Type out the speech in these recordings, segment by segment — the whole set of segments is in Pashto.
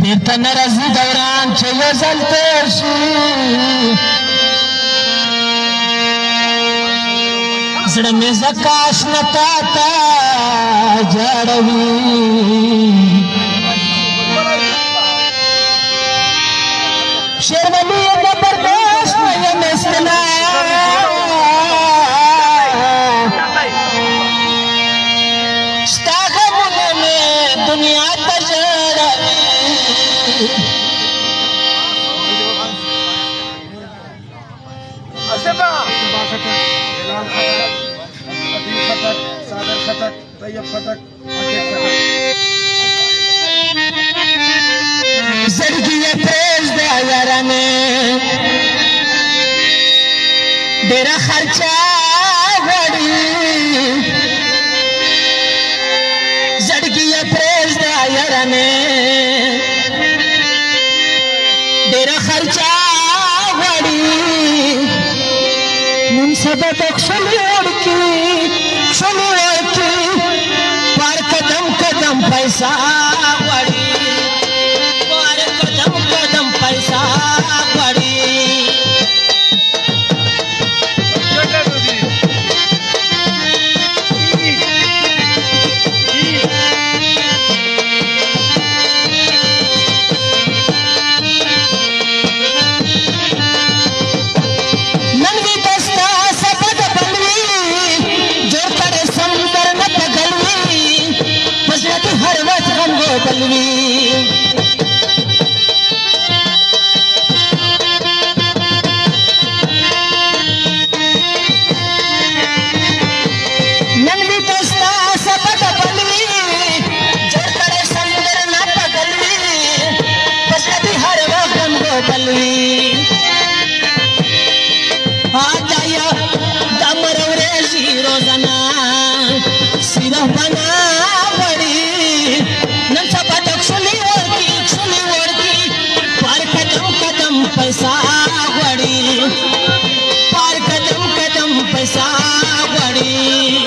بیرته نه راځي دوران چې یو ځل تېر شي زړه مې ځکه اشنا تا ته جاړوي شېرولي یې نه برداشت نه یم استنا ستا غمونه مې دنیا ته ژړوي زړګي پرېږده یارانې ډېره خرچه غواړي زړګي پرېږده یارانې ډېره خرچه غواړي نن سبا د ښکلي وړکي پر قدم قدم پیسہ غواړي پر قدم قدم پیسہ غواړي पैसा غواړي پر قدم قدم पैसा غواړي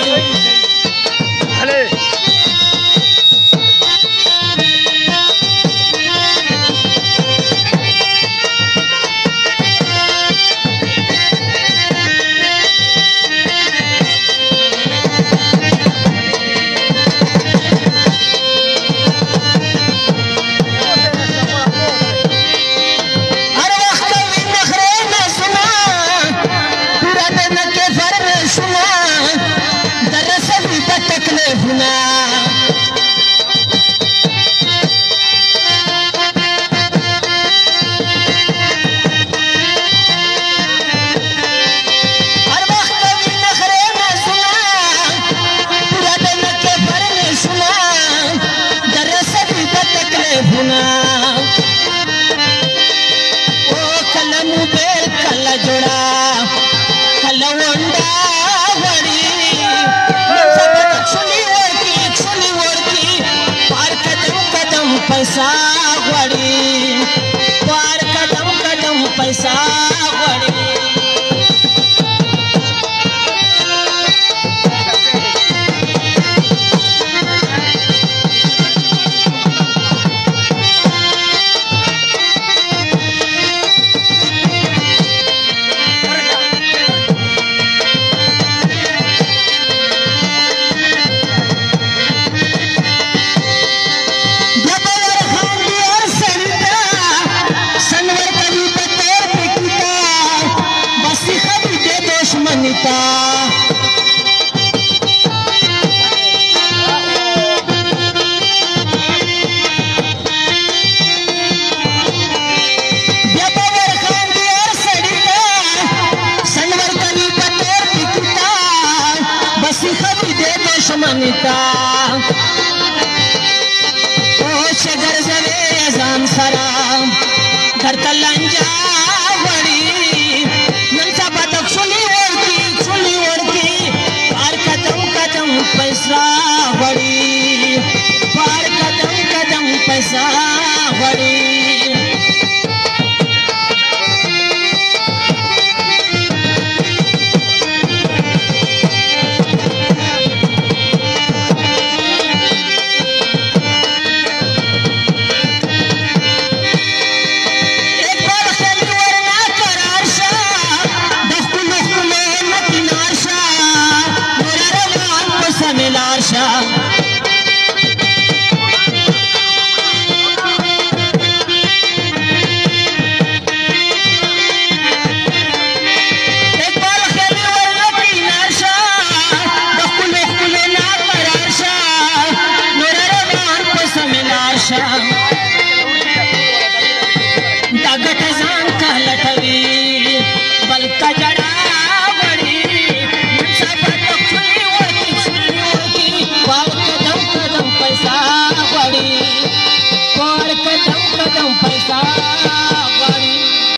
पैसा غواړي پر قدم قدم पैसा غواړي मनता ओ शगर जवे जान सरा घर तलंजा वड़ी नंसा बतक सुनी ओरकी पार कदम कदम पैसा वड़ी पार कदम कदम पैसा वड़ी